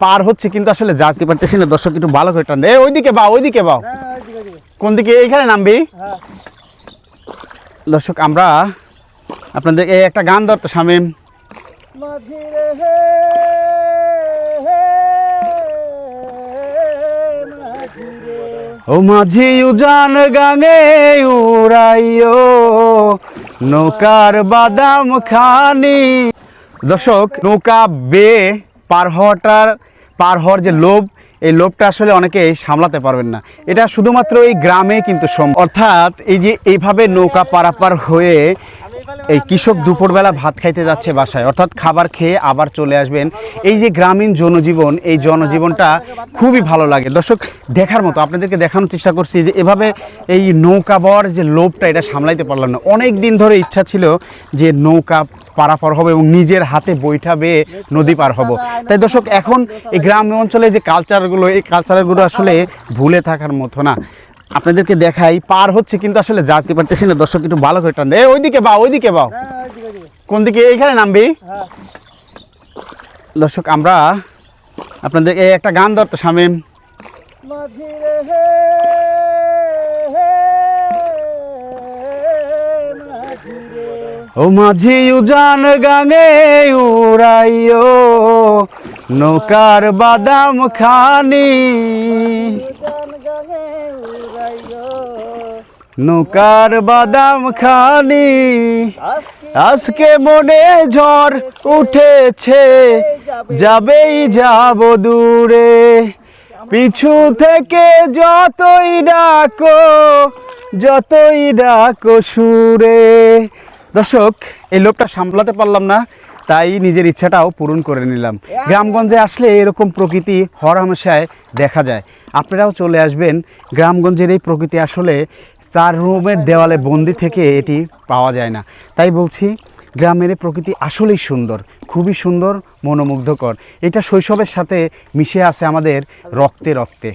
পার হচ্ছে কিন্তু আসলে যেতে পারতেছি না। দর্শক একটু ভালো করে টান, ওইদিকে বাও। কোন দিকে? এইখানে নামবি। দর্শক আমরা আপনাদের এই একটা গান ধরতো শামীম। ও মাঝি উজান গাঙে উড়াইও নৌকার বাদাম খানি। দর্শক নৌকা বেয়ে পার হওয়ার যে লোভ, এই লোভটা আসলে অনেকে সামলাতে পারবেন না। এটা শুধুমাত্র এই গ্রামে কিন্তু সম্ভব। অর্থাৎ এই যে এইভাবে নৌকা পারাপার হয়ে এই কৃষক দুপুরবেলা ভাত খাইতে যাচ্ছে বাসায়, অর্থাৎ খাবার খেয়ে আবার চলে আসবেন। এই যে গ্রামীণ জনজীবন, এই জনজীবনটা খুবই ভালো লাগে দর্শক, দেখার মতো। আপনাদেরকে দেখানোর চেষ্টা করছি যে এভাবে এই নৌকা বর যে লোভটা, এটা সামলাইতে পারলাম না। অনেক দিন ধরে ইচ্ছা ছিল যে নৌকা পারাপার হবে এবং নিজের হাতে বৈঠা বেয়ে নদী পার হব। তাই দর্শক এখন এই গ্রাম অঞ্চলে যে কালচারগুলো, এই কালচারগুলো আসলে ভুলে থাকার মতো না। আপনাদেরকে দেখাই, পার হচ্ছে কিন্তু আসলে যেতে পারতেছি না। দর্শক একটু ভালো করে টান, ওইদিকে বাও। কোন দিকে? এইখানে নামবি। দর্শক আমরা আপনাদের এই একটা গান ধরতো শামীম। ও মাঝি উজান গাঙে উড়াইও নৌকার বাদাম খানি, নৌকার বাদাম খানি। আজকে মনে ঝড় উঠেছে, যাবেই যাব দূরে, পিছু থেকে যতই ডাকো সুরে। দর্শক এই লোকটা সামলাতে পারলাম না, তাই নিজের ইচ্ছাটাও পূরণ করে নিলাম। গ্রামগঞ্জে আসলে এরকম প্রকৃতি হরহামেশায় দেখা যায়। আপনারাও চলে আসবেন। গ্রামগঞ্জের এই প্রকৃতি আসলে 4 রুমের দেওয়ালে বন্দি থেকে এটি পাওয়া যায় না। তাই বলছি, গ্রামের এই প্রকৃতি আসলেই সুন্দর, খুবই সুন্দর, মনোমুগ্ধকর। এটা শৈশবের সাথে মিশে আছে আমাদের রক্তে রক্তে।